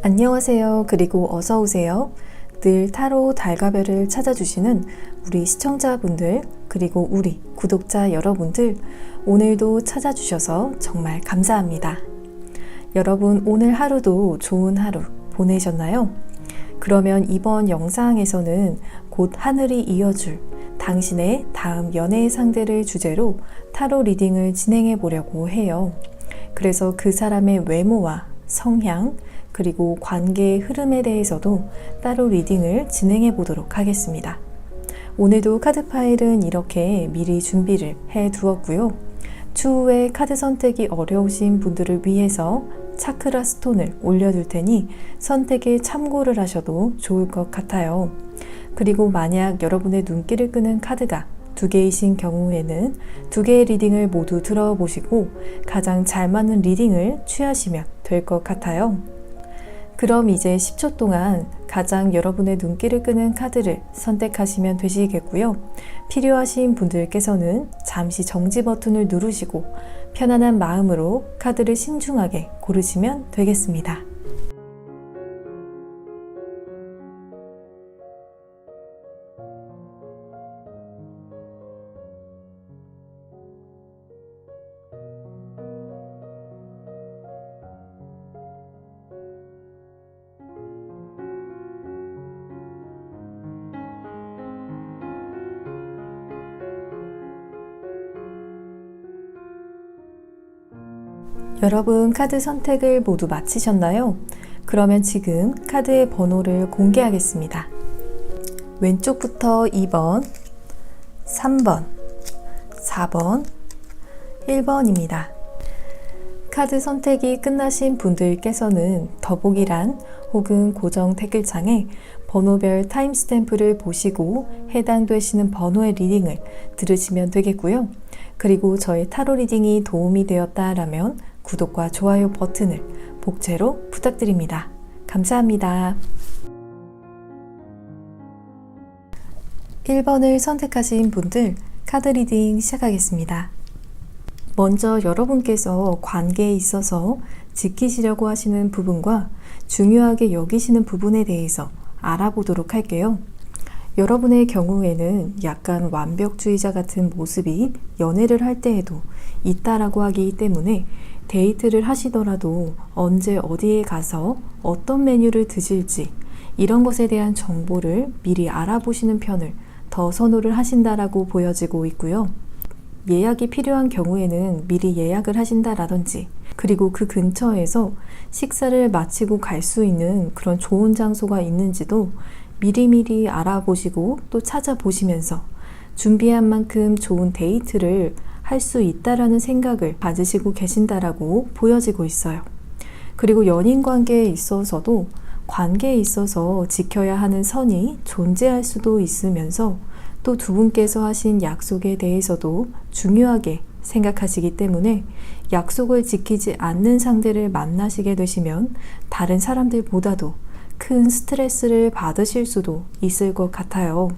안녕하세요. 그리고 어서 오세요. 늘 타로 달가별을 찾아주시는 우리 시청자분들, 그리고 우리 구독자 여러분들, 오늘도 찾아주셔서 정말 감사합니다. 여러분, 오늘 하루도 좋은 하루 보내셨나요? 그러면 이번 영상에서는 곧 하늘이 이어줄 당신의 다음 연애의 상대를 주제로 타로 리딩을 진행해 보려고 해요. 그래서 그 사람의 외모와 성향, 그리고 관계의 흐름에 대해서도 따로 리딩을 진행해 보도록 하겠습니다. 오늘도 카드 파일은 이렇게 미리 준비를 해 두었고요. 추후에 카드 선택이 어려우신 분들을 위해서 차크라 스톤을 올려둘 테니 선택에 참고를 하셔도 좋을 것 같아요. 그리고 만약 여러분의 눈길을 끄는 카드가 2개이신 경우에는 2개의 리딩을 모두 들어보시고 가장 잘 맞는 리딩을 취하시면 될 것 같아요. 그럼 이제 10초 동안 가장 여러분의 눈길을 끄는 카드를 선택하시면 되시겠고요. 필요하신 분들께서는 잠시 정지 버튼을 누르시고 편안한 마음으로 카드를 신중하게 고르시면 되겠습니다. 여러분, 카드 선택을 모두 마치셨나요? 그러면 지금 카드의 번호를 공개하겠습니다. 왼쪽부터 2번, 3번, 4번, 1번입니다. 카드 선택이 끝나신 분들께서는 더보기란 혹은 고정 댓글창에 번호별 타임스탬프를 보시고 해당되시는 번호의 리딩을 들으시면 되겠고요. 그리고 저의 타로 리딩이 도움이 되었다라면 구독과 좋아요 버튼을 복채로 부탁드립니다. 감사합니다. 1번을 선택하신 분들 카드 리딩 시작하겠습니다. 먼저 여러분께서 관계에 있어서 지키시려고 하시는 부분과 중요하게 여기시는 부분에 대해서 알아보도록 할게요. 여러분의 경우에는 약간 완벽주의자 같은 모습이 연애를 할 때에도 있다라고 하기 때문에 데이트를 하시더라도 언제 어디에 가서 어떤 메뉴를 드실지 이런 것에 대한 정보를 미리 알아보시는 편을 더 선호를 하신다라고 보여지고 있고요. 예약이 필요한 경우에는 미리 예약을 하신다라든지, 그리고 그 근처에서 식사를 마치고 갈 수 있는 그런 좋은 장소가 있는지도 미리미리 알아보시고 또 찾아보시면서 준비한 만큼 좋은 데이트를 할 수 있다라는 생각을 가지시고 계신다라고 보여지고 있어요. 그리고 연인 관계에 있어서도 관계에 있어서 지켜야 하는 선이 존재할 수도 있으면서 또 두 분께서 하신 약속에 대해서도 중요하게 생각하시기 때문에 약속을 지키지 않는 상대를 만나시게 되시면 다른 사람들보다도 큰 스트레스를 받으실 수도 있을 것 같아요.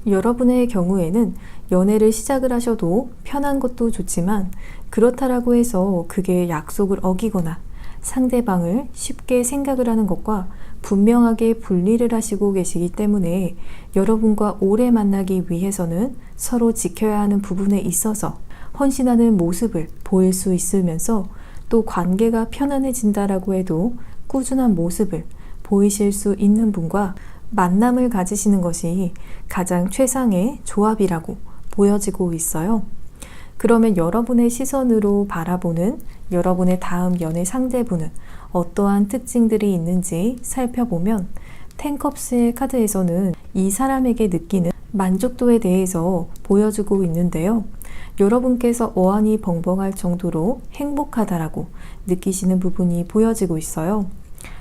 여러분의 경우에는 연애를 시작을 하셔도 편한 것도 좋지만 그렇다라고 해서 그게 약속을 어기거나 상대방을 쉽게 생각을 하는 것과 분명하게 분리를 하시고 계시기 때문에 여러분과 오래 만나기 위해서는 서로 지켜야 하는 부분에 있어서 헌신하는 모습을 보일 수 있으면서 또 관계가 편안해진다라고 해도 꾸준한 모습을 보이실 수 있는 분과 만남을 가지시는 것이 가장 최상의 조합이라고 보여지고 있어요. 그러면 여러분의 시선으로 바라보는 여러분의 다음 연애 상대분은 어떠한 특징들이 있는지 살펴보면 텐컵스의 카드에서는 이 사람에게 느끼는 만족도에 대해서 보여주고 있는데요. 여러분께서 어안이 벙벙할 정도로 행복하다라고 느끼시는 부분이 보여지고 있어요.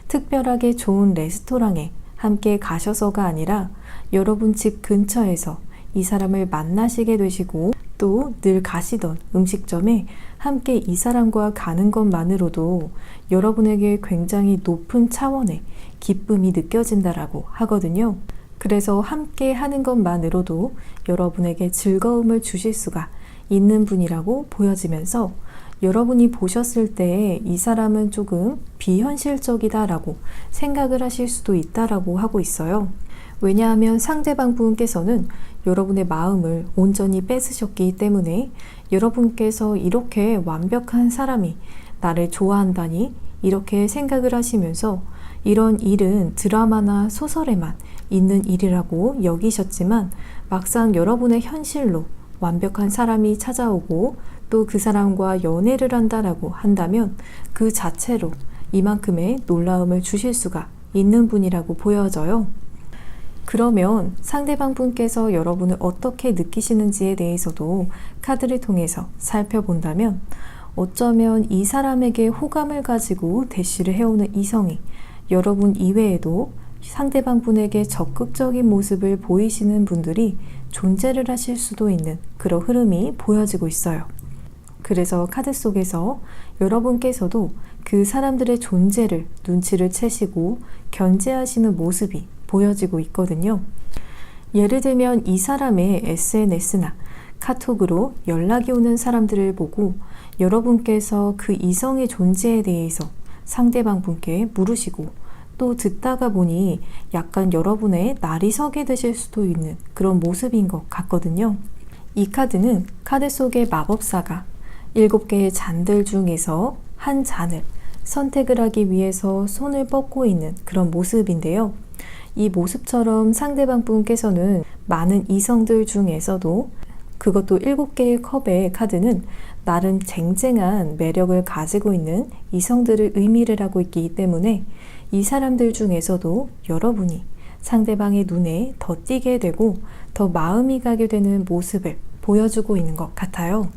특별하게 좋은 레스토랑에 함께 가셔서가 아니라 여러분 집 근처에서 이 사람을 만나시게 되시고 또 늘 가시던 음식점에 함께 이 사람과 가는 것만으로도 여러분에게 굉장히 높은 차원의 기쁨이 느껴진다라고 하거든요. 그래서 함께 하는 것만으로도 여러분에게 즐거움을 주실 수가 있는 분이라고 보여지면서 여러분이 보셨을 때 이 사람은 조금 비현실적이다라고 생각을 하실 수도 있다라고 하고 있어요. 왜냐하면 상대방 분께서는 여러분의 마음을 온전히 뺏으셨기 때문에 여러분께서 이렇게 완벽한 사람이 나를 좋아한다니 이렇게 생각을 하시면서 이런 일은 드라마나 소설에만 있는 일이라고 여기셨지만 막상 여러분의 현실로 완벽한 사람이 찾아오고 또 그 사람과 연애를 한다라고 한다면 그 자체로 이만큼의 놀라움을 주실 수가 있는 분이라고 보여져요. 그러면 상대방 분께서 여러분을 어떻게 느끼시는지에 대해서도 카드를 통해서 살펴본다면 어쩌면 이 사람에게 호감을 가지고 대시를 해오는 이성이 여러분 이외에도 상대방 분에게 적극적인 모습을 보이시는 분들이 존재를 하실 수도 있는 그런 흐름이 보여지고 있어요. 그래서 카드 속에서 여러분께서도 그 사람들의 존재를 눈치를 채시고 견제하시는 모습이 보여지고 있거든요. 예를 들면 이 사람의 SNS나 카톡으로 연락이 오는 사람들을 보고 여러분께서 그 이성의 존재에 대해서 상대방 분께 물으시고 또 듣다가 보니 약간 여러분의 날이 서게 되실 수도 있는 그런 모습인 것 같거든요. 이 카드는 카드 속의 마법사가 7개의 잔들 중에서 한 잔을 선택을 하기 위해서 손을 뻗고 있는 그런 모습인데요. 이 모습처럼 상대방 분께서는 많은 이성들 중에서도 그것도 7개의 컵의 카드는 나름 쟁쟁한 매력을 가지고 있는 이성들을 의미를 하고 있기 때문에 이 사람들 중에서도 여러분이 상대방의 눈에 더 띄게 되고 더 마음이 가게 되는 모습을 보여주고 있는 것 같아요.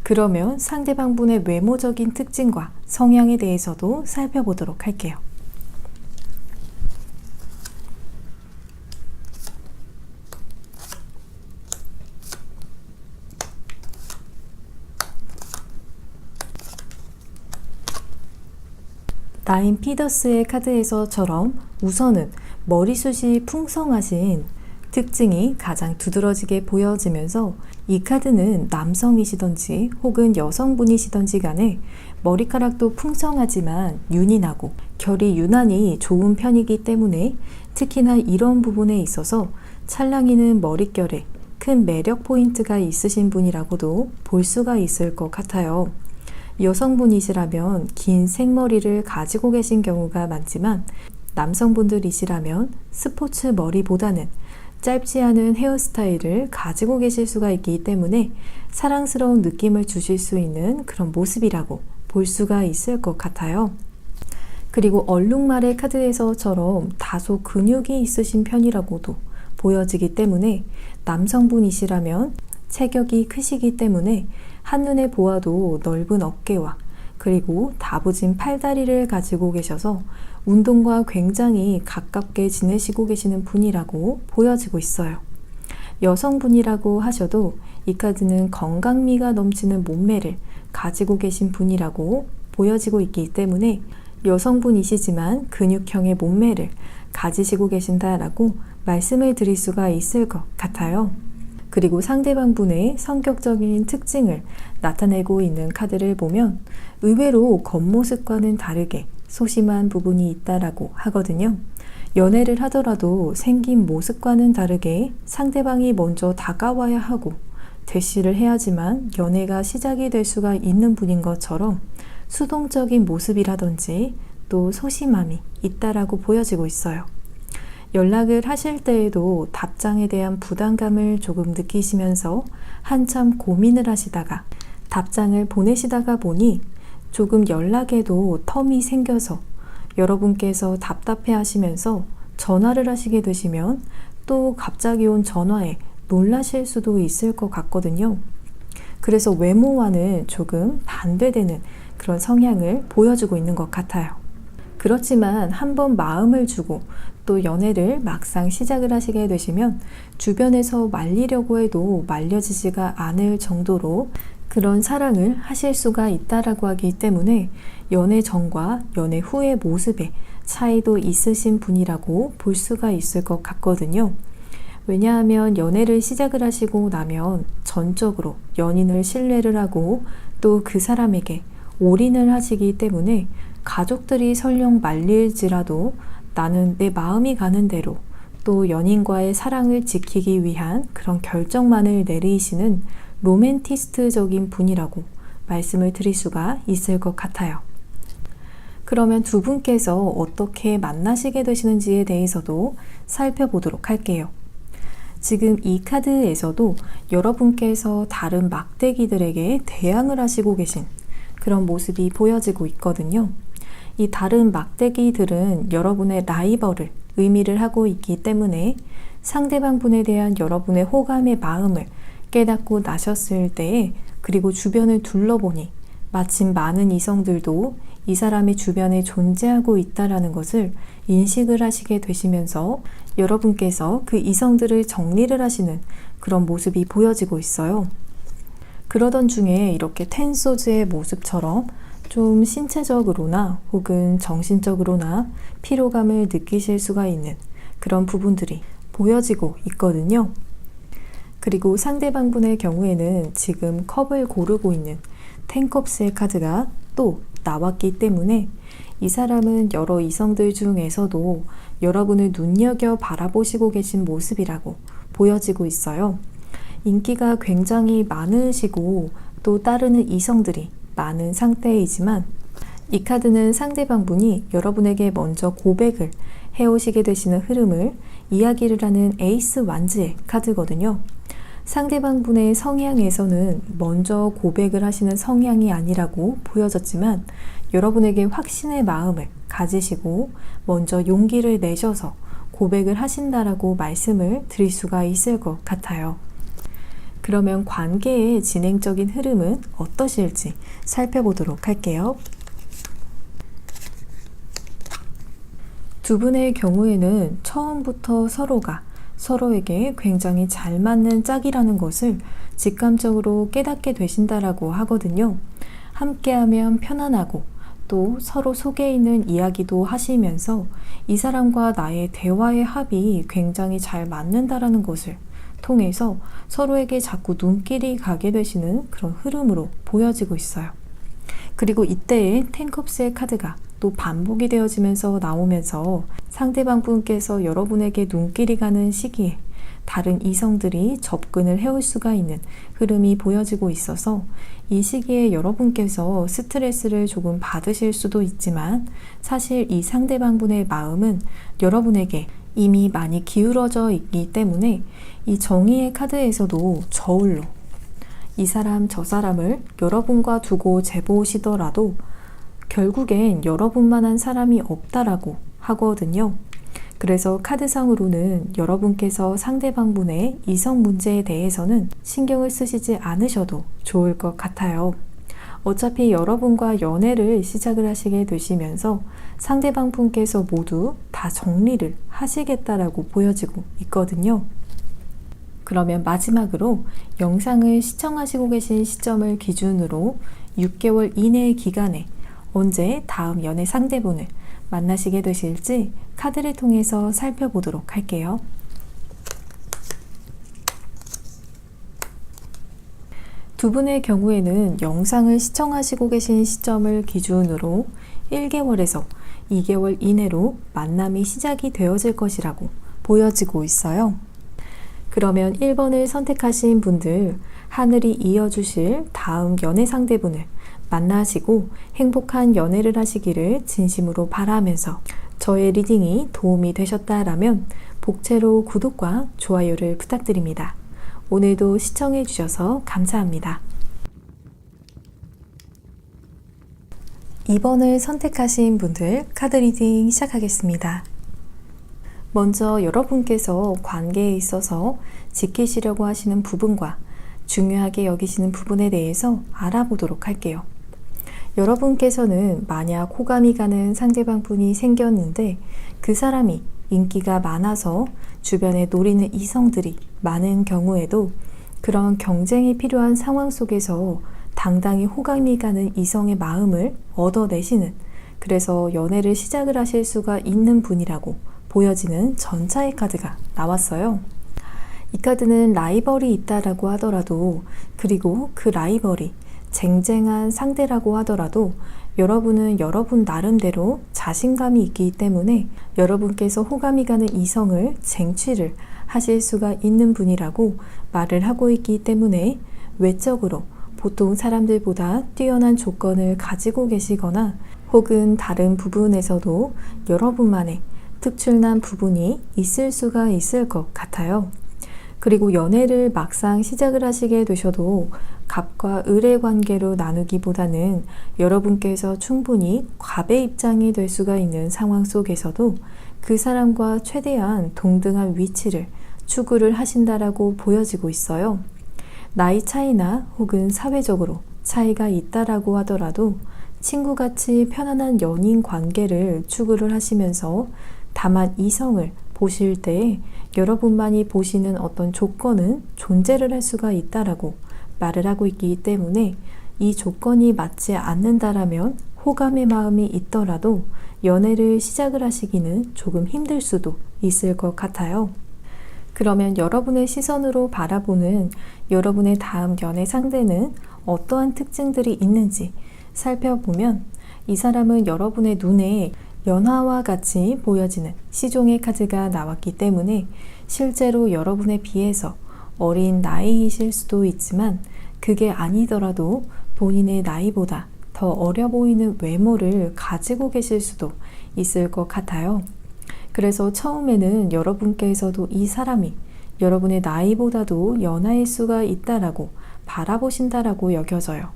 그러면 상대방 분의 외모적인 특징과 성향에 대해서도 살펴보도록 할게요. 나인 피더스의 카드에서처럼 우선은 머리숱이 풍성하신 특징이 가장 두드러지게 보여지면서 이 카드는 남성이시던지 혹은 여성분이시던지 간에 머리카락도 풍성하지만 윤이 나고 결이 유난히 좋은 편이기 때문에 특히나 이런 부분에 있어서 찰랑이는 머릿결에 큰 매력 포인트가 있으신 분이라고도 볼 수가 있을 것 같아요. 여성분이시라면 긴 생머리를 가지고 계신 경우가 많지만 남성분들이시라면 스포츠 머리보다는 짧지 않은 헤어스타일을 가지고 계실 수가 있기 때문에 사랑스러운 느낌을 주실 수 있는 그런 모습이라고 볼 수가 있을 것 같아요. 그리고 얼룩말의 카드에서처럼 다소 근육이 있으신 편이라고도 보여지기 때문에 남성분이시라면 체격이 크시기 때문에 한눈에 보아도 넓은 어깨와 그리고 다부진 팔다리를 가지고 계셔서 운동과 굉장히 가깝게 지내시고 계시는 분이라고 보여지고 있어요. 여성분이라고 하셔도 이 카드는 건강미가 넘치는 몸매를 가지고 계신 분이라고 보여지고 있기 때문에 여성분이시지만 근육형의 몸매를 가지시고 계신다라고 말씀을 드릴 수가 있을 것 같아요. 그리고 상대방 분의 성격적인 특징을 나타내고 있는 카드를 보면 의외로 겉모습과는 다르게 소심한 부분이 있다라고 하거든요. 연애를 하더라도 생긴 모습과는 다르게 상대방이 먼저 다가와야 하고 대시를 해야지만 연애가 시작이 될 수가 있는 분인 것처럼 수동적인 모습이라든지 또 소심함이 있다라고 보여지고 있어요. 연락을 하실 때에도 답장에 대한 부담감을 조금 느끼시면서 한참 고민을 하시다가 답장을 보내시다가 보니 조금 연락에도 텀이 생겨서 여러분께서 답답해 하시면서 전화를 하시게 되시면 또 갑자기 온 전화에 놀라실 수도 있을 것 같거든요. 그래서 외모와는 조금 반대되는 그런 성향을 보여주고 있는 것 같아요. 그렇지만 한번 마음을 주고 또 연애를 막상 시작을 하시게 되시면 주변에서 말리려고 해도 말려지지가 않을 정도로 그런 사랑을 하실 수가 있다라고 하기 때문에 연애 전과 연애 후의 모습에 차이도 있으신 분이라고 볼 수가 있을 것 같거든요. 왜냐하면 연애를 시작을 하시고 나면 전적으로 연인을 신뢰를 하고 또 그 사람에게 올인을 하시기 때문에 가족들이 설령 말릴지라도 나는 내 마음이 가는 대로 또 연인과의 사랑을 지키기 위한 그런 결정만을 내리시는 로맨티스트적인 분이라고 말씀을 드릴 수가 있을 것 같아요. 그러면 두 분께서 어떻게 만나시게 되시는지에 대해서도 살펴보도록 할게요. 지금 이 카드에서도 여러분께서 다른 막대기들에게 대항을 하시고 계신 그런 모습이 보여지고 있거든요. 이 다른 막대기들은 여러분의 라이벌을 의미를 하고 있기 때문에 상대방 분에 대한 여러분의 호감의 마음을 깨닫고 나셨을 때에 그리고 주변을 둘러보니 마침 많은 이성들도 이 사람이 주변에 존재하고 있다는 것을 인식을 하시게 되시면서 여러분께서 그 이성들을 정리를 하시는 그런 모습이 보여지고 있어요. 그러던 중에 이렇게 텐소즈의 모습처럼 좀 신체적으로나 혹은 정신적으로나 피로감을 느끼실 수가 있는 그런 부분들이 보여지고 있거든요. 그리고 상대방 분의 경우에는 지금 컵을 고르고 있는 텐컵스의 카드가 또 나왔기 때문에 이 사람은 여러 이성들 중에서도 여러분을 눈여겨 바라보시고 계신 모습이라고 보여지고 있어요. 인기가 굉장히 많으시고 또 따르는 이성들이 많은 상태이지만 이 카드는 상대방 분이 여러분에게 먼저 고백을 해오시게 되시는 흐름을 이야기를 하는 에이스 완즈의 카드거든요. 상대방 분의 성향에서는 먼저 고백을 하시는 성향이 아니라고 보여졌지만 여러분에게 확신의 마음을 가지시고 먼저 용기를 내셔서 고백을 하신다라고 말씀을 드릴 수가 있을 것 같아요. 그러면 관계의 진행적인 흐름은 어떠실지 살펴보도록 할게요. 두 분의 경우에는 처음부터 서로가 서로에게 굉장히 잘 맞는 짝이라는 것을 직감적으로 깨닫게 되신다라고 하거든요. 함께하면 편안하고 또 서로 속에 있는 이야기도 하시면서 이 사람과 나의 대화의 합이 굉장히 잘 맞는다라는 것을 통해서 서로에게 자꾸 눈길이 가게 되시는 그런 흐름으로 보여지고 있어요. 그리고 이때의 텐컵스의 카드가 또 반복이 되어지면서 나오면서 상대방 분께서 여러분에게 눈길이 가는 시기에 다른 이성들이 접근을 해올 수가 있는 흐름이 보여지고 있어서 이 시기에 여러분께서 스트레스를 조금 받으실 수도 있지만 사실 이 상대방 분의 마음은 여러분에게 이미 많이 기울어져 있기 때문에 이 정의의 카드에서도 저울로 이 사람 저 사람을 여러분과 두고 재보시더라도 결국엔 여러분만한 사람이 없다라고 하거든요. 그래서 카드상으로는 여러분께서 상대방 분의 이성 문제에 대해서는 신경을 쓰시지 않으셔도 좋을 것 같아요. 어차피 여러분과 연애를 시작을 하시게 되시면서 상대방 분께서 모두 다 정리를 하시겠다라고 보여지고 있거든요. 그러면 마지막으로 영상을 시청하시고 계신 시점을 기준으로 6개월 이내의 기간에 언제 다음 연애 상대분을 만나시게 되실지 카드를 통해서 살펴보도록 할게요. 두 분의 경우에는 영상을 시청하시고 계신 시점을 기준으로 1개월에서 2개월 이내로 만남이 시작이 되어질 것이라고 보여지고 있어요. 그러면 1번을 선택하신 분들, 하늘이 이어주실 다음 연애 상대분을 만나시고 행복한 연애를 하시기를 진심으로 바라면서 저의 리딩이 도움이 되셨다라면 복채로 구독과 좋아요를 부탁드립니다. 오늘도 시청해 주셔서 감사합니다. 2번을 선택하신 분들 카드 리딩 시작하겠습니다. 먼저 여러분께서 관계에 있어서 지키시려고 하시는 부분과 중요하게 여기시는 부분에 대해서 알아보도록 할게요. 여러분께서는 만약 호감이 가는 상대방 분이 생겼는데 그 사람이 인기가 많아서 주변에 노리는 이성들이 많은 경우에도 그런 경쟁이 필요한 상황 속에서 당당히 호감이 가는 이성의 마음을 얻어내시는, 그래서 연애를 시작을 하실 수가 있는 분이라고 보여지는 전차의 카드가 나왔어요. 이 카드는 라이벌이 있다라고 하더라도, 그리고 그 라이벌이 쟁쟁한 상대라고 하더라도 여러분은 여러분 나름대로 자신감이 있기 때문에 여러분께서 호감이 가는 이성을 쟁취를 하실 수가 있는 분이라고 말을 하고 있기 때문에 외적으로 보통 사람들보다 뛰어난 조건을 가지고 계시거나 혹은 다른 부분에서도 여러분만의 특출난 부분이 있을 수가 있을 것 같아요. 그리고 연애를 막상 시작을 하시게 되셔도 갑과 을의 관계로 나누기보다는 여러분께서 충분히 갑의 입장이 될 수가 있는 상황 속에서도 그 사람과 최대한 동등한 위치를 추구를 하신다라고 보여지고 있어요. 나이 차이나 혹은 사회적으로 차이가 있다라고 하더라도 친구같이 편안한 연인 관계를 추구를 하시면서 다만 이성을 보실 때 여러분만이 보시는 어떤 조건은 존재를 할 수가 있다라고 말을 하고 있기 때문에 이 조건이 맞지 않는다라면 호감의 마음이 있더라도 연애를 시작을 하시기는 조금 힘들 수도 있을 것 같아요. 그러면 여러분의 시선으로 바라보는 여러분의 다음 연애 상대는 어떠한 특징들이 있는지 살펴보면 이 사람은 여러분의 눈에 연화와 같이 보여지는 시종의 카드가 나왔기 때문에 실제로 여러분에 비해서 어린 나이이실 수도 있지만 그게 아니더라도 본인의 나이보다 더 어려 보이는 외모를 가지고 계실 수도 있을 것 같아요. 그래서 처음에는 여러분께서도 이 사람이 여러분의 나이보다도 연하일 수가 있다라고 바라보신다라고 여겨져요.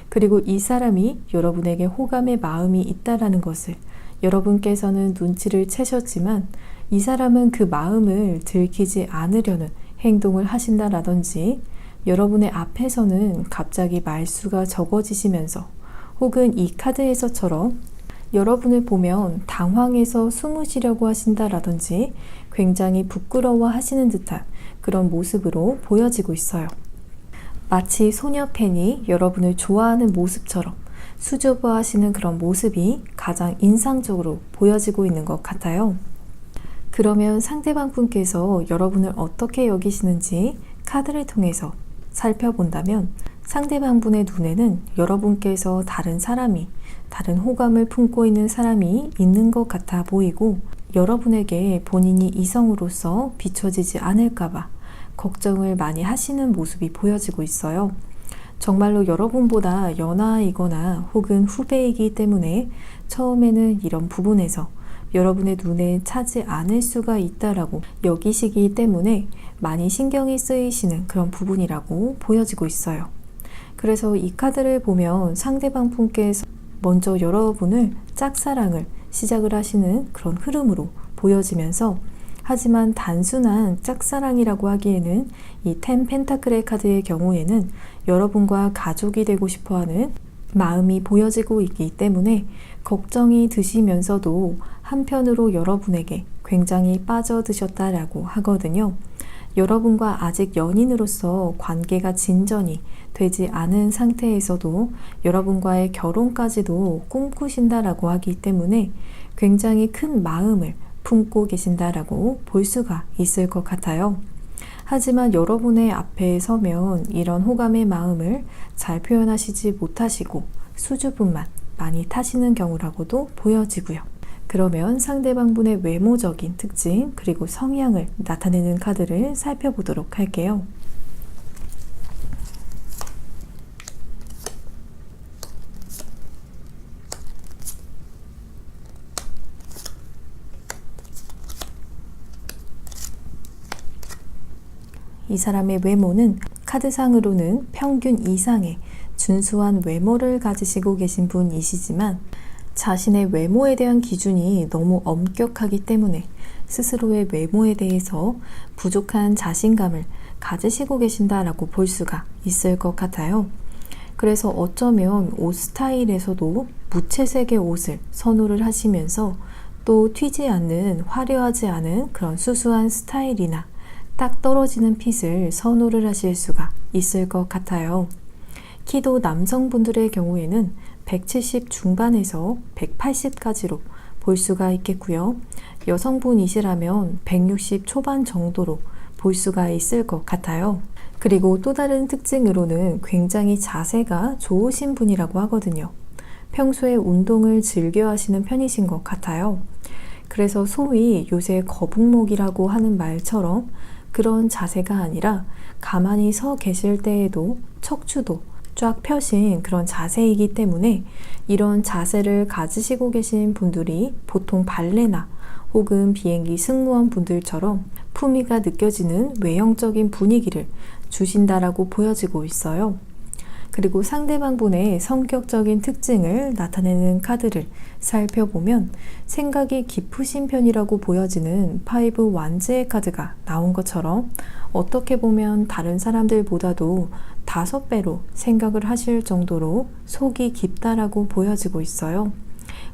그리고 이 사람이 여러분에게 호감의 마음이 있다라는 것을 여러분께서는 눈치를 채셨지만 이 사람은 그 마음을 들키지 않으려는 행동을 하신다라든지 여러분의 앞에서는 갑자기 말수가 적어지시면서 혹은 이 카드에서처럼 여러분을 보면 당황해서 숨으시려고 하신다라든지 굉장히 부끄러워 하시는 듯한 그런 모습으로 보여지고 있어요. 마치 소녀 팬이 여러분을 좋아하는 모습처럼 수줍어하시는 그런 모습이 가장 인상적으로 보여지고 있는 것 같아요. 그러면 상대방 분께서 여러분을 어떻게 여기시는지 카드를 통해서 살펴본다면 상대방 분의 눈에는 여러분께서 다른 호감을 품고 있는 사람이 있는 것 같아 보이고 여러분에게 본인이 이성으로서 비춰지지 않을까봐 걱정을 많이 하시는 모습이 보여지고 있어요. 정말로 여러분보다 연하이거나 혹은 후배이기 때문에 처음에는 이런 부분에서 여러분의 눈에 차지 않을 수가 있다라고 여기시기 때문에 많이 신경이 쓰이시는 그런 부분이라고 보여지고 있어요. 그래서 이 카드를 보면 상대방 분께서 먼저 여러분을 짝사랑을 시작을 하시는 그런 흐름으로 보여지면서 하지만 단순한 짝사랑이라고 하기에는 이 10 펜타클의 카드의 경우에는 여러분과 가족이 되고 싶어하는 마음이 보여지고 있기 때문에 걱정이 드시면서도 한편으로 여러분에게 굉장히 빠져드셨다라고 하거든요. 여러분과 아직 연인으로서 관계가 진전이 되지 않은 상태에서도 여러분과의 결혼까지도 꿈꾸신다라고 하기 때문에 굉장히 큰 마음을 품고 계신다라고 볼 수가 있을 것 같아요. 하지만 여러분의 앞에 서면 이런 호감의 마음을 잘 표현하시지 못하시고 수줍음만 많이 타시는 경우라고도 보여지고요. 그러면 상대방분의 외모적인 특징 그리고 성향을 나타내는 카드를 살펴보도록 할게요. 이 사람의 외모는 카드상으로는 평균 이상의 준수한 외모를 가지시고 계신 분이시지만 자신의 외모에 대한 기준이 너무 엄격하기 때문에 스스로의 외모에 대해서 부족한 자신감을 가지시고 계신다라고 볼 수가 있을 것 같아요. 그래서 어쩌면 옷 스타일에서도 무채색의 옷을 선호를 하시면서 또 튀지 않는 화려하지 않은 그런 수수한 스타일이나 딱 떨어지는 핏을 선호를 하실 수가 있을 것 같아요. 키도 남성분들의 경우에는 170 중반에서 180까지로 볼 수가 있겠고요. 여성분이시라면 160 초반 정도로 볼 수가 있을 것 같아요. 그리고 또 다른 특징으로는 굉장히 자세가 좋으신 분이라고 하거든요. 평소에 운동을 즐겨 하시는 편이신 것 같아요. 그래서 소위 요새 거북목이라고 하는 말처럼 그런 자세가 아니라 가만히 서 계실 때에도 척추도 쫙 펴신 그런 자세이기 때문에 이런 자세를 가지시고 계신 분들이 보통 발레나 혹은 비행기 승무원 분들처럼 품위가 느껴지는 외형적인 분위기를 주신다라고 보여지고 있어요. 그리고 상대방분의 성격적인 특징을 나타내는 카드를 살펴보면 생각이 깊으신 편이라고 보여지는 5 완즈의 카드가 나온 것처럼 어떻게 보면 다른 사람들보다도 5배로 생각을 하실 정도로 속이 깊다라고 보여지고 있어요.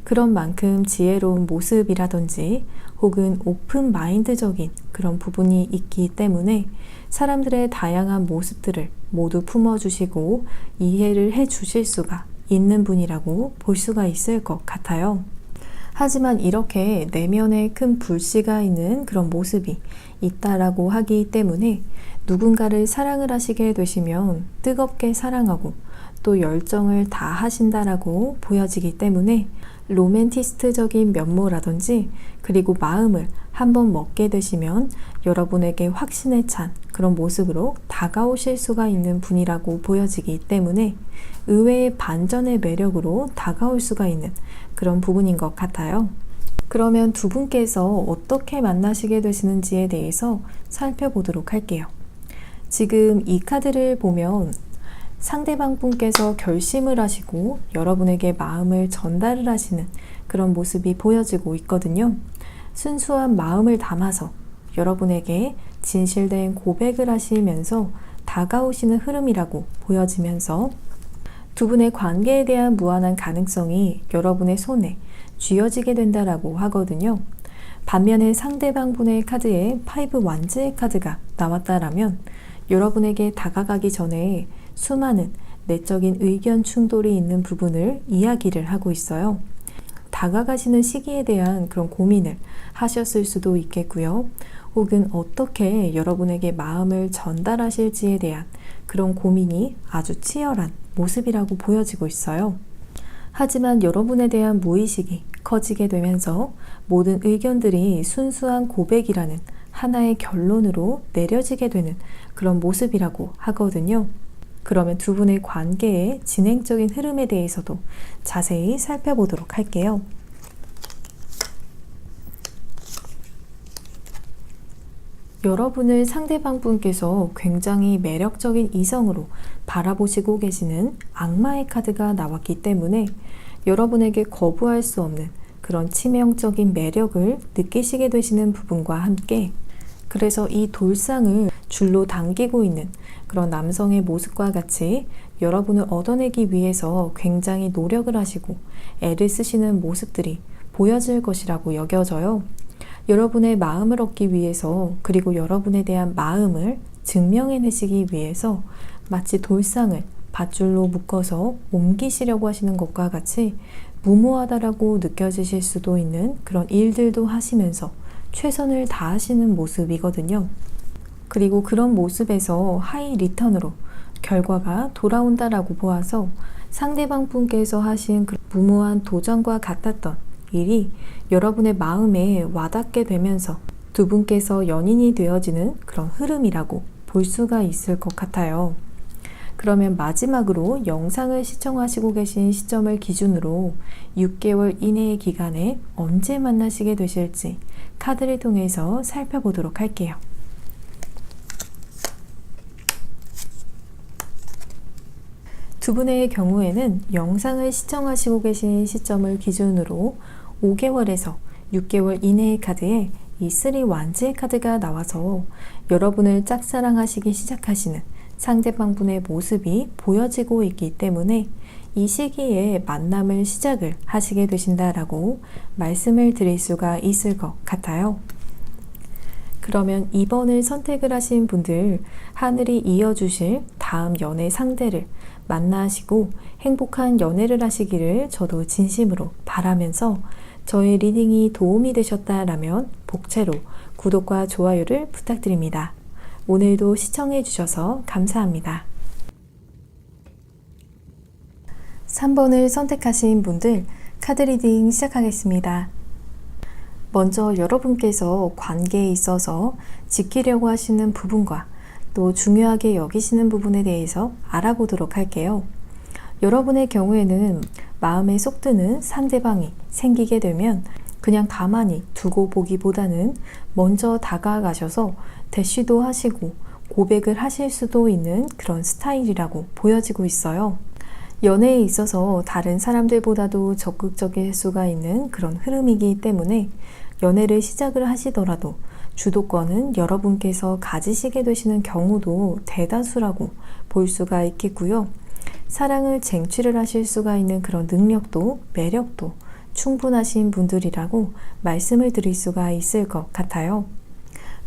그런 만큼 지혜로운 모습이라든지 혹은 오픈 마인드적인 그런 부분이 있기 때문에 사람들의 다양한 모습들을 모두 품어주시고 이해를 해주실 수가 있는 분이라고 볼 수가 있을 것 같아요. 하지만 이렇게 내면에 큰 불씨가 있는 그런 모습이 있다라고 하기 때문에 누군가를 사랑을 하시게 되시면 뜨겁게 사랑하고 또 열정을 다 하신다라고 보여지기 때문에 로맨티스트적인 면모라든지 그리고 마음을 한번 먹게 되시면 여러분에게 확신에 찬 그런 모습으로 다가오실 수가 있는 분이라고 보여지기 때문에 의외의 반전의 매력으로 다가올 수가 있는 그런 부분인 것 같아요. 그러면 두 분께서 어떻게 만나시게 되시는지에 대해서 살펴보도록 할게요. 지금 이 카드를 보면 상대방 분께서 결심을 하시고 여러분에게 마음을 전달을 하시는 그런 모습이 보여지고 있거든요. 순수한 마음을 담아서 여러분에게 진실된 고백을 하시면서 다가오시는 흐름이라고 보여지면서 두 분의 관계에 대한 무한한 가능성이 여러분의 손에 쥐어지게 된다라고 하거든요. 반면에 상대방 분의 카드에 5 완즈의 카드가 나왔다라면 여러분에게 다가가기 전에 수많은 내적인 의견 충돌이 있는 부분을 이야기를 하고 있어요. 다가가시는 시기에 대한 그런 고민을 하셨을 수도 있겠고요. 혹은 어떻게 여러분에게 마음을 전달하실지에 대한 그런 고민이 아주 치열한 모습이라고 보여지고 있어요. 하지만 여러분에 대한 무의식이 커지게 되면서 모든 의견들이 순수한 고백이라는 하나의 결론으로 내려지게 되는 그런 모습이라고 하거든요. 그러면 두 분의 관계의 진행적인 흐름에 대해서도 자세히 살펴보도록 할게요. 여러분을 상대방 분께서 굉장히 매력적인 이성으로 바라보시고 계시는 악마의 카드가 나왔기 때문에 여러분에게 거부할 수 없는 그런 치명적인 매력을 느끼시게 되시는 부분과 함께 그래서 이 돌상을 줄로 당기고 있는 그런 남성의 모습과 같이 여러분을 얻어내기 위해서 굉장히 노력을 하시고 애를 쓰시는 모습들이 보여질 것이라고 여겨져요. 여러분의 마음을 얻기 위해서 그리고 여러분에 대한 마음을 증명해내시기 위해서 마치 돌상을 밧줄로 묶어서 옮기시려고 하시는 것과 같이 무모하다라고 느껴지실 수도 있는 그런 일들도 하시면서 최선을 다하시는 모습이거든요. 그리고 그런 모습에서 하이 리턴으로 결과가 돌아온다라고 보아서 상대방 분께서 하신 그 무모한 도전과 같았던 일이 여러분의 마음에 와닿게 되면서 두 분께서 연인이 되어지는 그런 흐름이라고 볼 수가 있을 것 같아요. 그러면 마지막으로 영상을 시청하시고 계신 시점을 기준으로 6개월 이내의 기간에 언제 만나시게 되실지 카드를 통해서 살펴보도록 할게요. 두 분의 경우에는 영상을 시청하시고 계신 시점을 기준으로 5개월에서 6개월 이내의 카드에 이 3 완즈의 카드가 나와서 여러분을 짝사랑하시기 시작하시는 상대방 분의 모습이 보여지고 있기 때문에 이 시기에 만남을 시작을 하시게 되신다라고 말씀을 드릴 수가 있을 것 같아요. 그러면 2번을 선택을 하신 분들, 하늘이 이어주실 다음 연애 상대를 만나시고 행복한 연애를 하시기를 저도 진심으로 바라면서 저의 리딩이 도움이 되셨다라면 복채로 구독과 좋아요를 부탁드립니다. 오늘도 시청해 주셔서 감사합니다. 3번을 선택하신 분들 카드 리딩 시작하겠습니다. 먼저 여러분께서 관계에 있어서 지키려고 하시는 부분과 또 중요하게 여기시는 부분에 대해서 알아보도록 할게요. 여러분의 경우에는 마음에 쏙 드는 상대방이 생기게 되면 그냥 가만히 두고 보기보다는 먼저 다가가셔서 대시도 하시고 고백을 하실 수도 있는 그런 스타일이라고 보여지고 있어요. 연애에 있어서 다른 사람들보다도 적극적일 수가 있는 그런 흐름이기 때문에 연애를 시작을 하시더라도 주도권은 여러분께서 가지시게 되시는 경우도 대다수라고 볼 수가 있겠고요. 사랑을 쟁취를 하실 수가 있는 그런 능력도 매력도 충분하신 분들이라고 말씀을 드릴 수가 있을 것 같아요.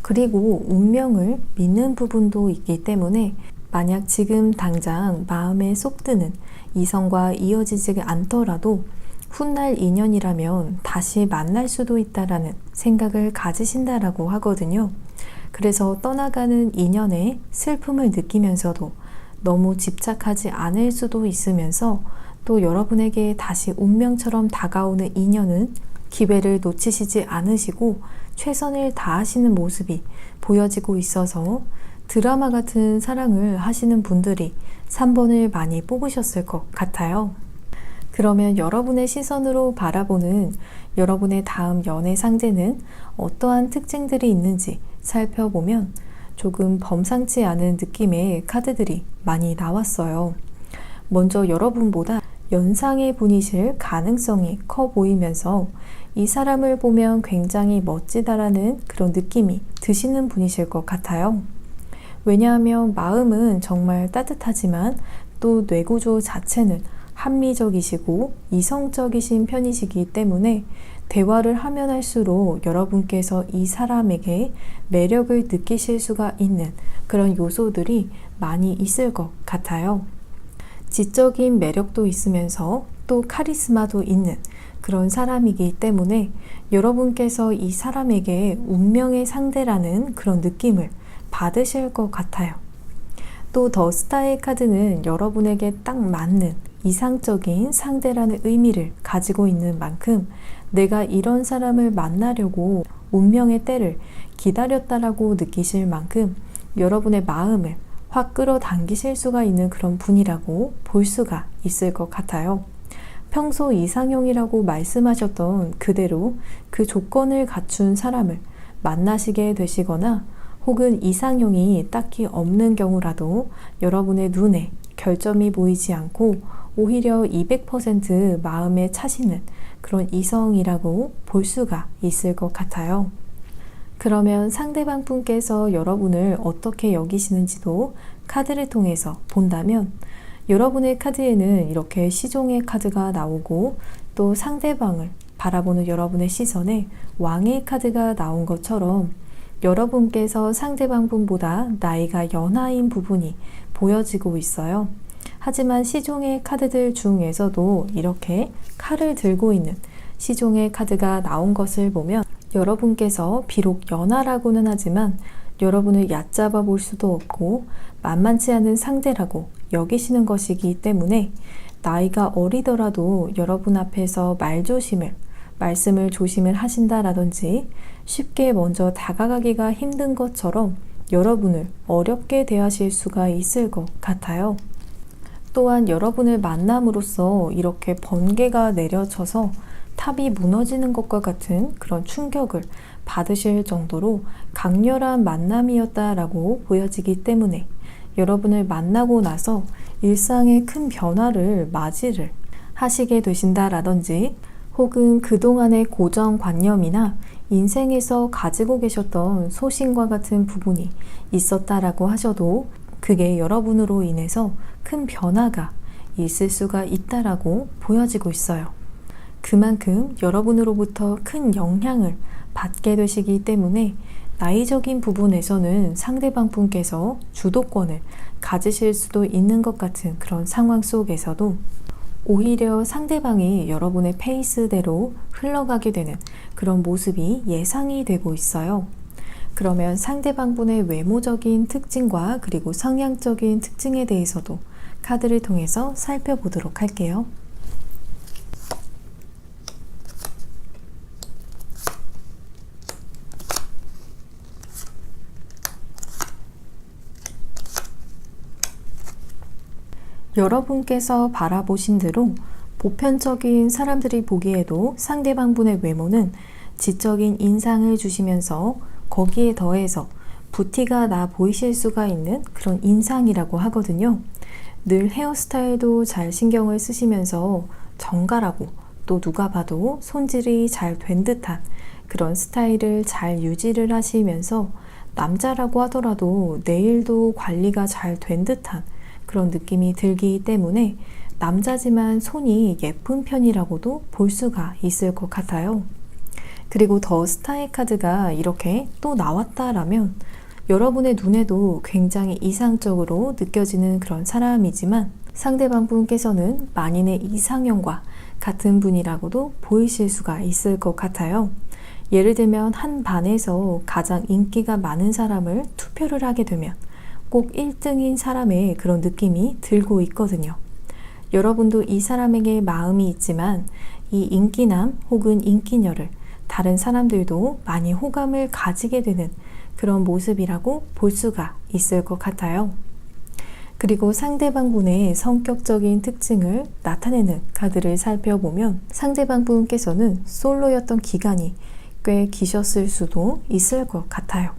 그리고 운명을 믿는 부분도 있기 때문에 만약 지금 당장 마음에 쏙 드는 이성과 이어지지 않더라도 훗날 인연이라면 다시 만날 수도 있다라는 생각을 가지신다라고 하거든요. 그래서 떠나가는 인연에 슬픔을 느끼면서도 너무 집착하지 않을 수도 있으면서 또 여러분에게 다시 운명처럼 다가오는 인연은 기회를 놓치시지 않으시고 최선을 다하시는 모습이 보여지고 있어서 드라마 같은 사랑을 하시는 분들이 3번을 많이 뽑으셨을 것 같아요. 그러면 여러분의 시선으로 바라보는 여러분의 다음 연애 상대는 어떠한 특징들이 있는지 살펴보면 조금 범상치 않은 느낌의 카드들이 많이 나왔어요. 먼저 여러분보다 연상의 분이실 가능성이 커 보이면서 이 사람을 보면 굉장히 멋지다라는 그런 느낌이 드시는 분이실 것 같아요. 왜냐하면 마음은 정말 따뜻하지만 또 뇌구조 자체는 합리적이시고 이성적이신 편이시기 때문에 대화를 하면 할수록 여러분께서 이 사람에게 매력을 느끼실 수가 있는 그런 요소들이 많이 있을 것 같아요. 지적인 매력도 있으면서 또 카리스마도 있는 그런 사람이기 때문에 여러분께서 이 사람에게 운명의 상대라는 그런 느낌을 받으실 것 같아요. 또 더 스타의 카드는 여러분에게 딱 맞는 이상적인 상대라는 의미를 가지고 있는 만큼 내가 이런 사람을 만나려고 운명의 때를 기다렸다라고 느끼실 만큼 여러분의 마음을 확 끌어당기실 수가 있는 그런 분이라고 볼 수가 있을 것 같아요. 평소 이상형이라고 말씀하셨던 그대로 그 조건을 갖춘 사람을 만나시게 되시거나 혹은 이상형이 딱히 없는 경우라도 여러분의 눈에 결점이 보이지 않고 오히려 200% 마음에 차시는 그런 이성이라고 볼 수가 있을 것 같아요. 그러면 상대방 분께서 여러분을 어떻게 여기시는지도 카드를 통해서 본다면 여러분의 카드에는 이렇게 시종의 카드가 나오고 또 상대방을 바라보는 여러분의 시선에 왕의 카드가 나온 것처럼 여러분께서 상대방 분보다 나이가 연하인 부분이 보여지고 있어요. 하지만 시종의 카드들 중에서도 이렇게 칼을 들고 있는 시종의 카드가 나온 것을 보면 여러분께서 비록 연하라고는 하지만 여러분을 얕잡아 볼 수도 없고 만만치 않은 상대라고 여기시는 것이기 때문에 나이가 어리더라도 여러분 앞에서 말씀을 조심을 하신다라든지 쉽게 먼저 다가가기가 힘든 것처럼 여러분을 어렵게 대하실 수가 있을 것 같아요. 또한 여러분을 만남으로써 이렇게 번개가 내려쳐서 탑이 무너지는 것과 같은 그런 충격을 받으실 정도로 강렬한 만남이었다라고 보여지기 때문에 여러분을 만나고 나서 일상의 큰 변화를 맞이를 하시게 되신다라든지 혹은 그동안의 고정관념이나 인생에서 가지고 계셨던 소신과 같은 부분이 있었다라고 하셔도 그게 여러분으로 인해서 큰 변화가 있을 수가 있다라고 보여지고 있어요. 그만큼 여러분으로부터 큰 영향을 받게 되시기 때문에 나이적인 부분에서는 상대방 분께서 주도권을 가지실 수도 있는 것 같은 그런 상황 속에서도 오히려 상대방이 여러분의 페이스대로 흘러가게 되는 그런 모습이 예상이 되고 있어요. 그러면 상대방분의 외모적인 특징과 그리고 성향적인 특징에 대해서도 카드를 통해서 살펴보도록 할게요. 여러분께서 바라보신 대로 보편적인 사람들이 보기에도 상대방분의 외모는 지적인 인상을 주시면서 거기에 더해서 부티가 나 보이실 수가 있는 그런 인상이라고 하거든요. 늘 헤어스타일도 잘 신경을 쓰시면서 정갈하고 또 누가 봐도 손질이 잘 된 듯한 그런 스타일을 잘 유지를 하시면서 남자라고 하더라도 내일도 관리가 잘 된 듯한 그런 느낌이 들기 때문에 남자지만 손이 예쁜 편이라고도 볼 수가 있을 것 같아요. 그리고 더 스타의 카드가 이렇게 또 나왔다라면 여러분의 눈에도 굉장히 이상적으로 느껴지는 그런 사람이지만 상대방 분께서는 만인의 이상형과 같은 분이라고도 보이실 수가 있을 것 같아요. 예를 들면 한 반에서 가장 인기가 많은 사람을 투표를 하게 되면 꼭 1등인 사람의 그런 느낌이 들고 있거든요. 여러분도 이 사람에게 마음이 있지만 이 인기남 혹은 인기녀를 다른 사람들도 많이 호감을 가지게 되는 그런 모습이라고 볼 수가 있을 것 같아요. 그리고 상대방 분의 성격적인 특징을 나타내는 카드를 살펴보면 상대방 분께서는 솔로였던 기간이 꽤 기셨을 수도 있을 것 같아요.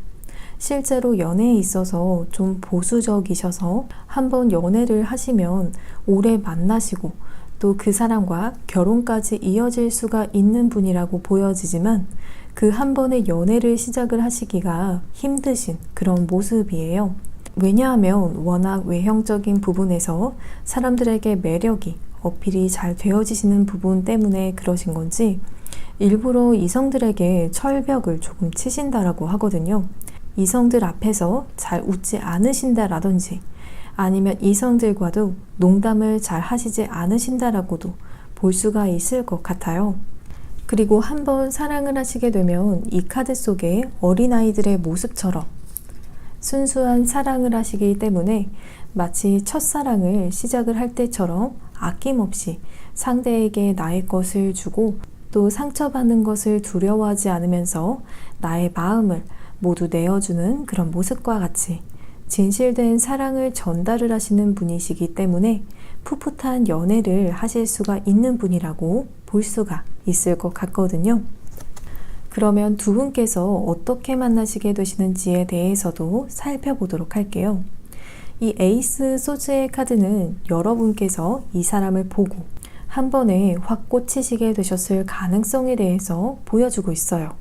실제로 연애에 있어서 좀 보수적이셔서 한번 연애를 하시면 오래 만나시고 또 그 사람과 결혼까지 이어질 수가 있는 분이라고 보여지지만 그 한 번의 연애를 시작을 하시기가 힘드신 그런 모습이에요. 왜냐하면 워낙 외형적인 부분에서 사람들에게 매력이 어필이 잘 되어지시는 부분 때문에 그러신 건지 일부러 이성들에게 철벽을 조금 치신다라고 하거든요. 이성들 앞에서 잘 웃지 않으신다라든지 아니면 이성들과도 농담을 잘 하시지 않으신다라고도 볼 수가 있을 것 같아요. 그리고 한번 사랑을 하시게 되면 이 카드 속에 어린아이들의 모습처럼 순수한 사랑을 하시기 때문에 마치 첫사랑을 시작을 할 때처럼 아낌없이 상대에게 나의 것을 주고 또 상처받는 것을 두려워하지 않으면서 나의 마음을 모두 내어주는 그런 모습과 같이 진실된 사랑을 전달을 하시는 분이시기 때문에 풋풋한 연애를 하실 수가 있는 분이라고 볼 수가 있을 것 같거든요. 그러면 두 분께서 어떻게 만나시게 되시는지에 대해서도 살펴보도록 할게요. 이 에이스 소즈의 카드는 여러분께서 이 사람을 보고 한 번에 확 꽂히시게 되셨을 가능성에 대해서 보여주고 있어요.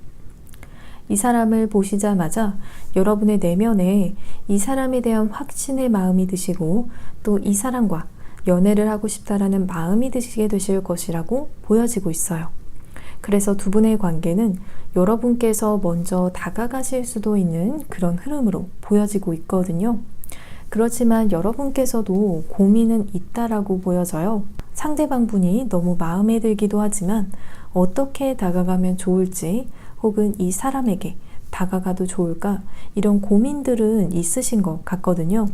이 사람을 보시자마자 여러분의 내면에 이 사람에 대한 확신의 마음이 드시고 또 이 사람과 연애를 하고 싶다라는 마음이 드시게 되실 것이라고 보여지고 있어요. 그래서 두 분의 관계는 여러분께서 먼저 다가가실 수도 있는 그런 흐름으로 보여지고 있거든요. 그렇지만 여러분께서도 고민은 있다라고 보여져요. 상대방 분이 너무 마음에 들기도 하지만 어떻게 다가가면 좋을지 혹은 이 사람에게 다가가도 좋을까 이런 고민들은 있으신 것 같거든요.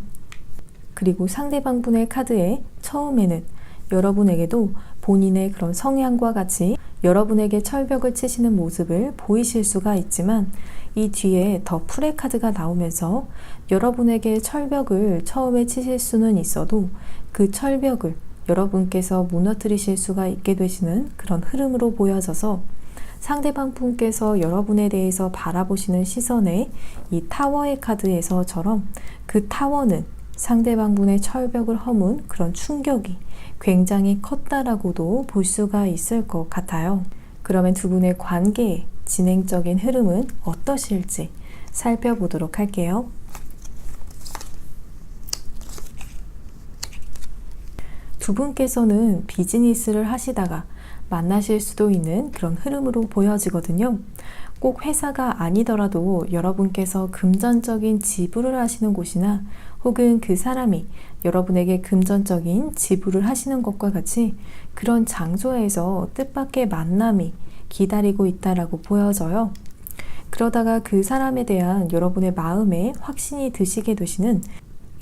그리고 상대방 분의 카드에 처음에는 여러분에게도 본인의 그런 성향과 같이 여러분에게 철벽을 치시는 모습을 보이실 수가 있지만 이 뒤에 더 풀의 카드가 나오면서 여러분에게 철벽을 처음에 치실 수는 있어도 그 철벽을 여러분께서 무너뜨리실 수가 있게 되시는 그런 흐름으로 보여져서 상대방 분께서 여러분에 대해서 바라보시는 시선에 이 타워의 카드에서처럼 그 타워는 상대방 분의 철벽을 허문 그런 충격이 굉장히 컸다라고도 볼 수가 있을 것 같아요. 그러면 두 분의 관계의 진행적인 흐름은 어떠실지 살펴보도록 할게요. 두 분께서는 비즈니스를 하시다가 만나실 수도 있는 그런 흐름으로 보여지거든요. 꼭 회사가 아니더라도 여러분께서 금전적인 지불을 하시는 곳이나 혹은 그 사람이 여러분에게 금전적인 지불을 하시는 것과 같이 그런 장소에서 뜻밖의 만남이 기다리고 있다라고 보여져요. 그러다가 그 사람에 대한 여러분의 마음에 확신이 드시게 되시는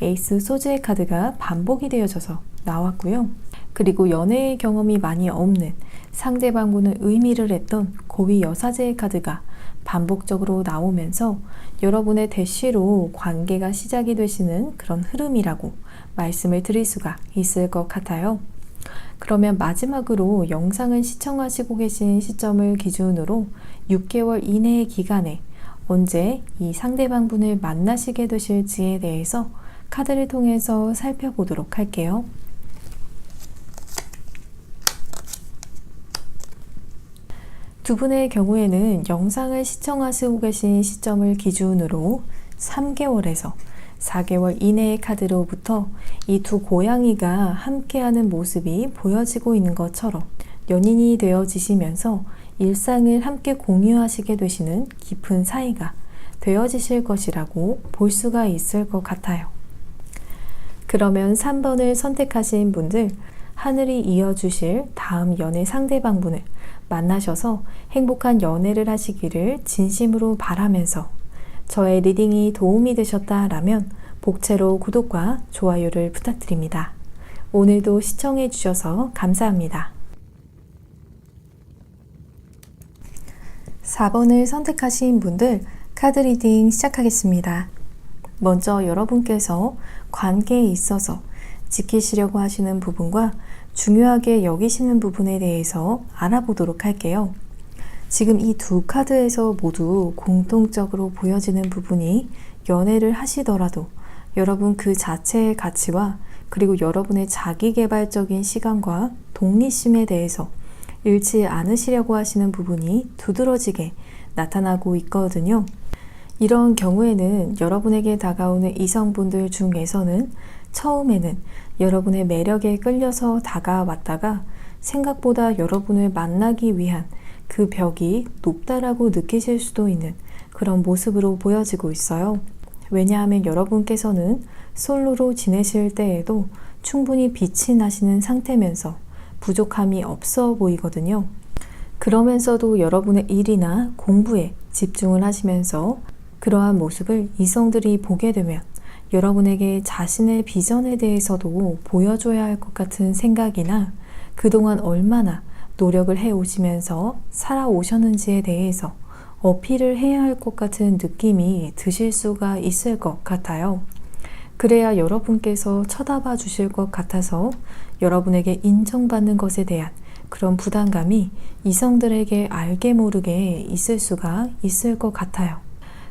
에이스 소즈의 카드가 반복이 되어져서 나왔고요. 그리고 연애의 경험이 많이 없는 상대방분을 의미를 했던 고위 여사제의 카드가 반복적으로 나오면서 여러분의 대시로 관계가 시작이 되시는 그런 흐름이라고 말씀을 드릴 수가 있을 것 같아요. 그러면 마지막으로 영상을 시청하시고 계신 시점을 기준으로 6개월 이내의 기간에 언제 이 상대방분을 만나시게 되실지에 대해서 카드를 통해서 살펴보도록 할게요. 두 분의 경우에는 영상을 시청하시고 계신 시점을 기준으로 3개월에서 4개월 이내의 카드로부터 이 두 고양이가 함께하는 모습이 보여지고 있는 것처럼 연인이 되어지시면서 일상을 함께 공유하시게 되시는 깊은 사이가 되어지실 것이라고 볼 수가 있을 것 같아요. 그러면 3번을 선택하신 분들, 하늘이 이어주실 다음 연애 상대방분을 만나셔서 행복한 연애를 하시기를 진심으로 바라면서 저의 리딩이 도움이 되셨다라면 복채로 구독과 좋아요를 부탁드립니다. 오늘도 시청해 주셔서 감사합니다. 4번을 선택하신 분들 카드 리딩 시작하겠습니다. 먼저 여러분께서 관계에 있어서 지키시려고 하시는 부분과 중요하게 여기시는 부분에 대해서 알아보도록 할게요. 지금 이 두 카드에서 모두 공통적으로 보여지는 부분이 연애를 하시더라도 여러분 그 자체의 가치와 그리고 여러분의 자기개발적인 시간과 독립심에 대해서 잃지 않으시려고 하시는 부분이 두드러지게 나타나고 있거든요. 이런 경우에는 여러분에게 다가오는 이성분들 중에서는 처음에는 여러분의 매력에 끌려서 다가왔다가 생각보다 여러분을 만나기 위한 그 벽이 높다라고 느끼실 수도 있는 그런 모습으로 보여지고 있어요. 왜냐하면 여러분께서는 솔로로 지내실 때에도 충분히 빛이 나시는 상태면서 부족함이 없어 보이거든요. 그러면서도 여러분의 일이나 공부에 집중을 하시면서 그러한 모습을 이성들이 보게 되면 여러분에게 자신의 비전에 대해서도 보여줘야 할 것 같은 생각이나 그동안 얼마나 노력을 해오시면서 살아오셨는지에 대해서 어필을 해야 할 것 같은 느낌이 드실 수가 있을 것 같아요. 그래야 여러분께서 쳐다봐 주실 것 같아서 여러분에게 인정받는 것에 대한 그런 부담감이 이성들에게 알게 모르게 있을 수가 있을 것 같아요.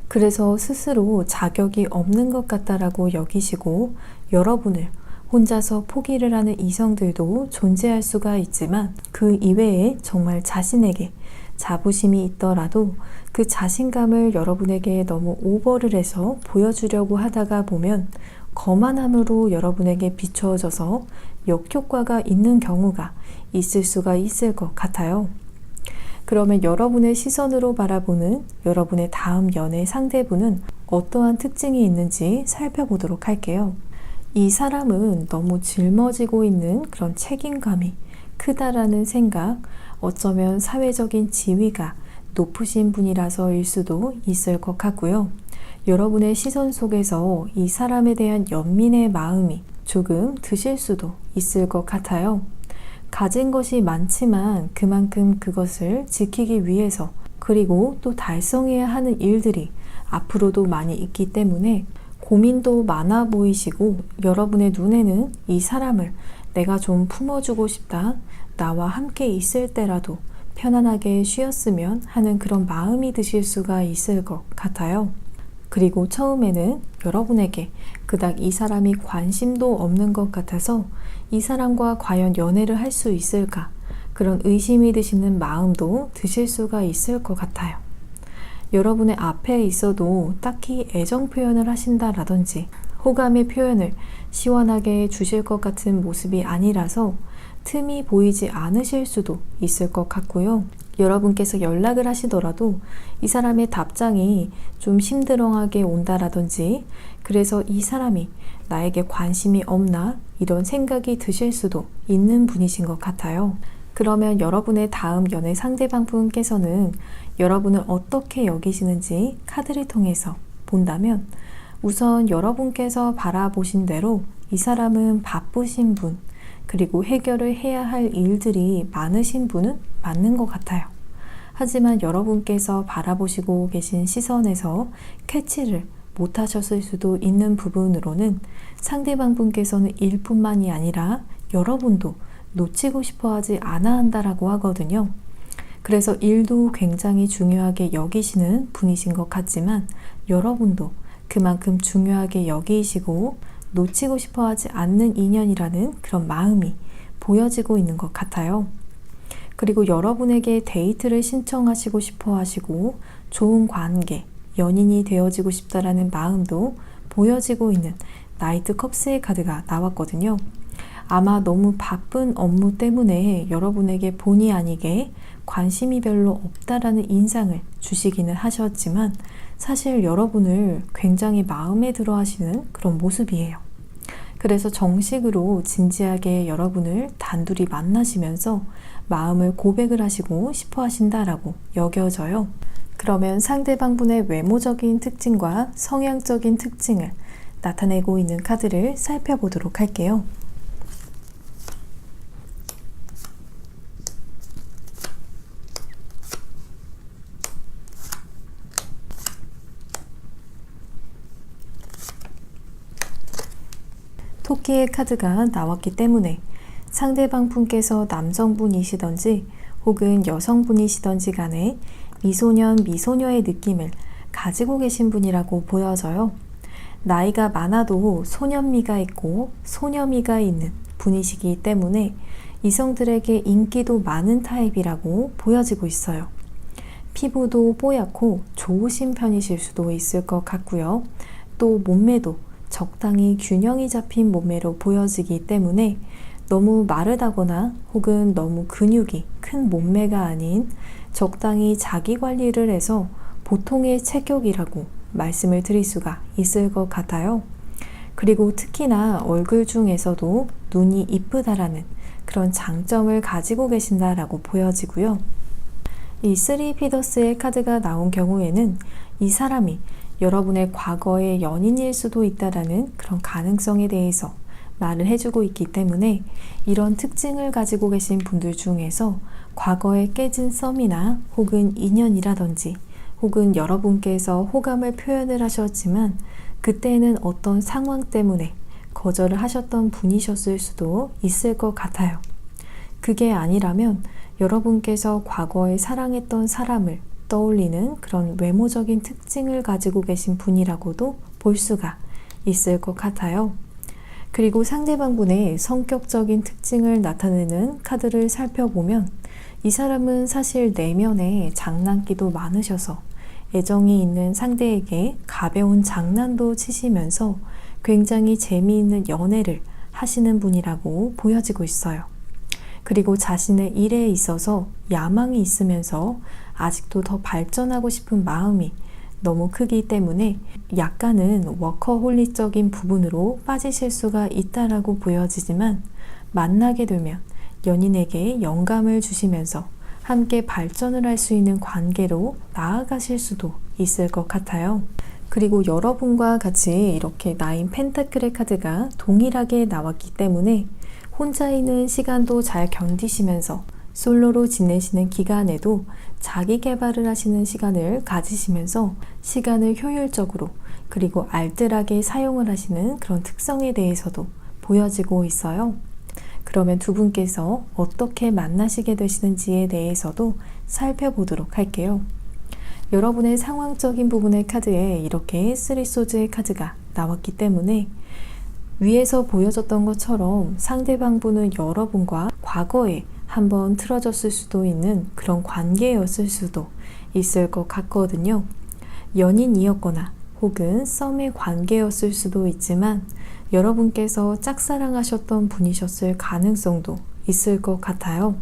그래서 스스로 자격이 없는 것 같다라고 여기시고 여러분을 혼자서 포기를 하는 이성들도 존재할 수가 있지만 그 이외에 정말 자신에게 자부심이 있더라도 그 자신감을 여러분에게 너무 오버를 해서 보여주려고 하다가 보면 거만함으로 여러분에게 비추어져서 역효과가 있는 경우가 있을 수가 있을 것 같아요. 그러면 여러분의 시선으로 바라보는 여러분의 다음 연애 상대분은 어떠한 특징이 있는지 살펴보도록 할게요. 이 사람은 너무 짊어지고 있는 그런 책임감이 크다라는 생각, 어쩌면 사회적인 지위가 높으신 분이라서일 수도 있을 것 같고요. 여러분의 시선 속에서 이 사람에 대한 연민의 마음이 조금 드실 수도 있을 것 같아요. 가진 것이 많지만 그만큼 그것을 지키기 위해서 그리고 또 달성해야 하는 일들이 앞으로도 많이 있기 때문에 고민도 많아 보이시고 여러분의 눈에는 이 사람을 내가 좀 품어주고 싶다, 나와 함께 있을 때라도 편안하게 쉬었으면 하는 그런 마음이 드실 수가 있을 것 같아요. 그리고 처음에는 여러분에게 그닥 이 사람이 관심도 없는 것 같아서 이 사람과 과연 연애를 할 수 있을까 그런 의심이 드시는 마음도 드실 수가 있을 것 같아요. 여러분의 앞에 있어도 딱히 애정 표현을 하신다라든지 호감의 표현을 시원하게 주실 것 같은 모습이 아니라서 틈이 보이지 않으실 수도 있을 것 같고요. 여러분께서 연락을 하시더라도 이 사람의 답장이 좀 심드렁하게 온다라든지 그래서 이 사람이 나에게 관심이 없나 이런 생각이 드실 수도 있는 분이신 것 같아요. 그러면 여러분의 다음 연애 상대방분께서는 여러분을 어떻게 여기시는지 카드를 통해서 본다면, 우선 여러분께서 바라보신 대로 이 사람은 바쁘신 분, 그리고 해결을 해야 할 일들이 많으신 분은 맞는 것 같아요. 하지만 여러분께서 바라보시고 계신 시선에서 캐치를 못하셨을 수도 있는 부분으로는 상대방 분께서는 일뿐만이 아니라 여러분도 놓치고 싶어 하지 않아 한다라고 하거든요. 그래서 일도 굉장히 중요하게 여기시는 분이신 것 같지만 여러분도 그만큼 중요하게 여기시고 놓치고 싶어 하지 않는 인연이라는 그런 마음이 보여지고 있는 것 같아요. 그리고 여러분에게 데이트를 신청하시고 싶어 하시고 좋은 관계, 연인이 되어지고 싶다라는 마음도 보여지고 있는 나이트 컵스의 카드가 나왔거든요. 아마 너무 바쁜 업무 때문에 여러분에게 본의 아니게 관심이 별로 없다라는 인상을 주시기는 하셨지만 사실 여러분을 굉장히 마음에 들어 하시는 그런 모습이에요. 그래서 정식으로 진지하게 여러분을 단둘이 만나시면서 마음을 고백을 하시고 싶어 하신다라고 여겨져요. 그러면 상대방분의 외모적인 특징과 성향적인 특징을 나타내고 있는 카드를 살펴보도록 할게요. 토끼의 카드가 나왔기 때문에 상대방 분께서 남성분이시던지 혹은 여성분이시던지 간에 미소년, 미소녀의 느낌을 가지고 계신 분이라고 보여져요. 나이가 많아도 소년미가 있고 소녀미가 있는 분이시기 때문에 이성들에게 인기도 많은 타입이라고 보여지고 있어요. 피부도 뽀얗고 좋으신 편이실 수도 있을 것 같고요. 또 몸매도 적당히 균형이 잡힌 몸매로 보여지기 때문에 너무 마르다거나 혹은 너무 근육이 큰 몸매가 아닌 적당히 자기 관리를 해서 보통의 체격이라고 말씀을 드릴 수가 있을 것 같아요. 그리고 특히나 얼굴 중에서도 눈이 이쁘다라는 그런 장점을 가지고 계신다라고 보여지고요. 이 쓰리 피더스의 카드가 나온 경우에는 이 사람이 여러분의 과거의 연인일 수도 있다라는 그런 가능성에 대해서 말을 해주고 있기 때문에 이런 특징을 가지고 계신 분들 중에서 과거에 깨진 썸이나 혹은 인연이라든지 혹은 여러분께서 호감을 표현을 하셨지만 그때는 어떤 상황 때문에 거절을 하셨던 분이셨을 수도 있을 것 같아요. 그게 아니라면 여러분께서 과거에 사랑했던 사람을 떠올리는 그런 외모적인 특징을 가지고 계신 분이라고도 볼 수가 있을 것 같아요. 그리고 상대방분의 성격적인 특징을 나타내는 카드를 살펴보면 이 사람은 사실 내면에 장난기도 많으셔서 애정이 있는 상대에게 가벼운 장난도 치시면서 굉장히 재미있는 연애를 하시는 분이라고 보여지고 있어요. 그리고 자신의 일에 있어서 야망이 있으면서 아직도 더 발전하고 싶은 마음이 너무 크기 때문에 약간은 워커홀릭적인 부분으로 빠지실 수가 있다라고 보여지지만 만나게 되면 연인에게 영감을 주시면서 함께 발전을 할 수 있는 관계로 나아가실 수도 있을 것 같아요. 그리고 여러분과 같이 이렇게 나인 펜타클의 카드가 동일하게 나왔기 때문에 혼자 있는 시간도 잘 견디시면서 솔로로 지내시는 기간에도 자기 개발을 하시는 시간을 가지시면서 시간을 효율적으로 그리고 알뜰하게 사용을 하시는 그런 특성에 대해서도 보여지고 있어요. 그러면 두 분께서 어떻게 만나시게 되시는지에 대해서도 살펴보도록 할게요. 여러분의 상황적인 부분의 카드에 이렇게 쓰리 소즈의 카드가 나왔기 때문에 위에서 보여졌던 것처럼 상대방 분은 여러분과 과거에 한번 틀어졌을 수도 있는 그런 관계였을 수도 있을 것 같거든요. 연인이었거나 혹은 썸의 관계였을 수도 있지만 여러분께서 짝사랑하셨던 분이셨을 가능성도 있을 것 같아요.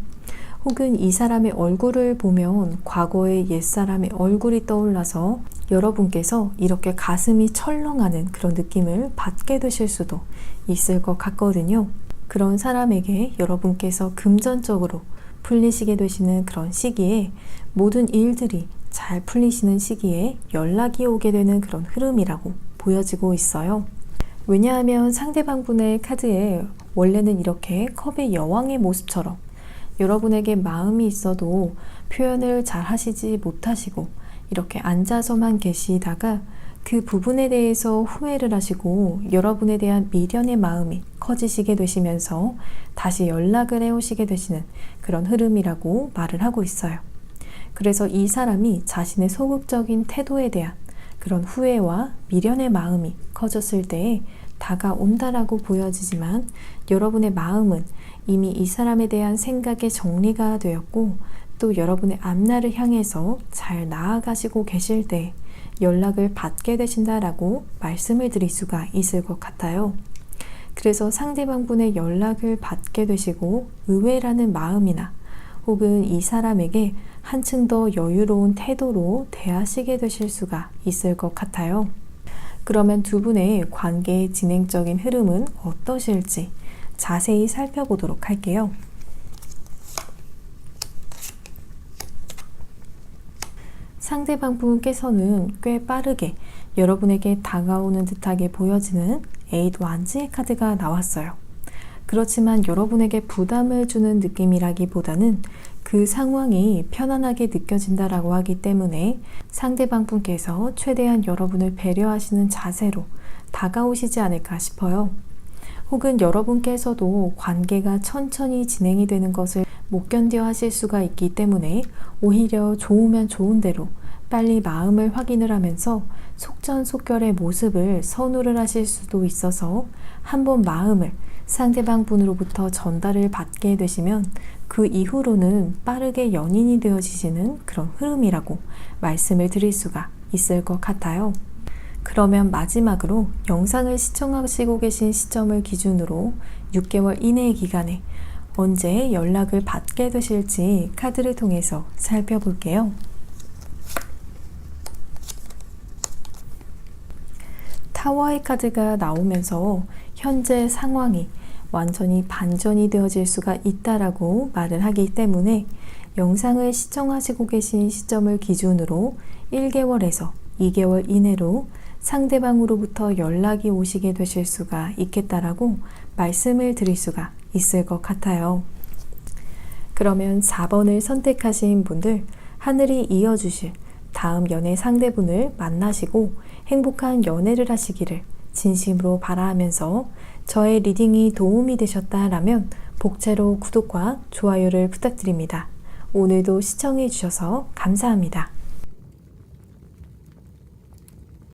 혹은 이 사람의 얼굴을 보면 과거의 옛사람의 얼굴이 떠올라서 여러분께서 이렇게 가슴이 철렁하는 그런 느낌을 받게 되실 수도 있을 것 같거든요. 그런 사람에게 여러분께서 금전적으로 풀리시게 되시는 그런 시기에 모든 일들이 잘 풀리시는 시기에 연락이 오게 되는 그런 흐름이라고 보여지고 있어요. 왜냐하면 상대방 분의 카드에 원래는 이렇게 컵의 여왕의 모습처럼 여러분에게 마음이 있어도 표현을 잘 하시지 못하시고 이렇게 앉아서만 계시다가 그 부분에 대해서 후회를 하시고 여러분에 대한 미련의 마음이 커지시게 되시면서 다시 연락을 해오시게 되시는 그런 흐름이라고 말을 하고 있어요. 그래서 이 사람이 자신의 소극적인 태도에 대한 그런 후회와 미련의 마음이 커졌을 때에 다가온다라고 보여지지만 여러분의 마음은 이미 이 사람에 대한 생각의 정리가 되었고 또 여러분의 앞날을 향해서 잘 나아가시고 계실 때 연락을 받게 되신다라고 말씀을 드릴 수가 있을 것 같아요. 그래서 상대방 분의 연락을 받게 되시고 의외라는 마음이나 혹은 이 사람에게 한층 더 여유로운 태도로 대하시게 되실 수가 있을 것 같아요. 그러면 두 분의 관계의 진행적인 흐름은 어떠실지 자세히 살펴보도록 할게요. 상대방 분께서는 꽤 빠르게 여러분에게 다가오는 듯하게 보여지는 8 완지의 카드가 나왔어요. 그렇지만 여러분에게 부담을 주는 느낌이라기보다는 그 상황이 편안하게 느껴진다라고 하기 때문에 상대방 분께서 최대한 여러분을 배려하시는 자세로 다가오시지 않을까 싶어요. 혹은 여러분께서도 관계가 천천히 진행이 되는 것을 못 견뎌 하실 수가 있기 때문에 오히려 좋으면 좋은 대로 빨리 마음을 확인을 하면서 속전속결의 모습을 선호를 하실 수도 있어서 한번 마음을 상대방 분으로부터 전달을 받게 되시면 그 이후로는 빠르게 연인이 되어지시는 그런 흐름이라고 말씀을 드릴 수가 있을 것 같아요. 그러면 마지막으로 영상을 시청하시고 계신 시점을 기준으로 6개월 이내의 기간에 언제 연락을 받게 되실지 카드를 통해서 살펴볼게요. 타워의 카드가 나오면서 현재 상황이 완전히 반전이 되어질 수가 있다라고 말을 하기 때문에 영상을 시청하시고 계신 시점을 기준으로 1개월에서 2개월 이내로 상대방으로부터 연락이 오시게 되실 수가 있겠다라고 말씀을 드릴 수가 있을 것 같아요. 그러면 4번을 선택하신 분들, 하늘이 이어주실 다음 연애 상대분을 만나시고 행복한 연애를 하시기를 진심으로 바라면서 저의 리딩이 도움이 되셨다라면 복채로 구독과 좋아요를 부탁드립니다. 오늘도 시청해 주셔서 감사합니다.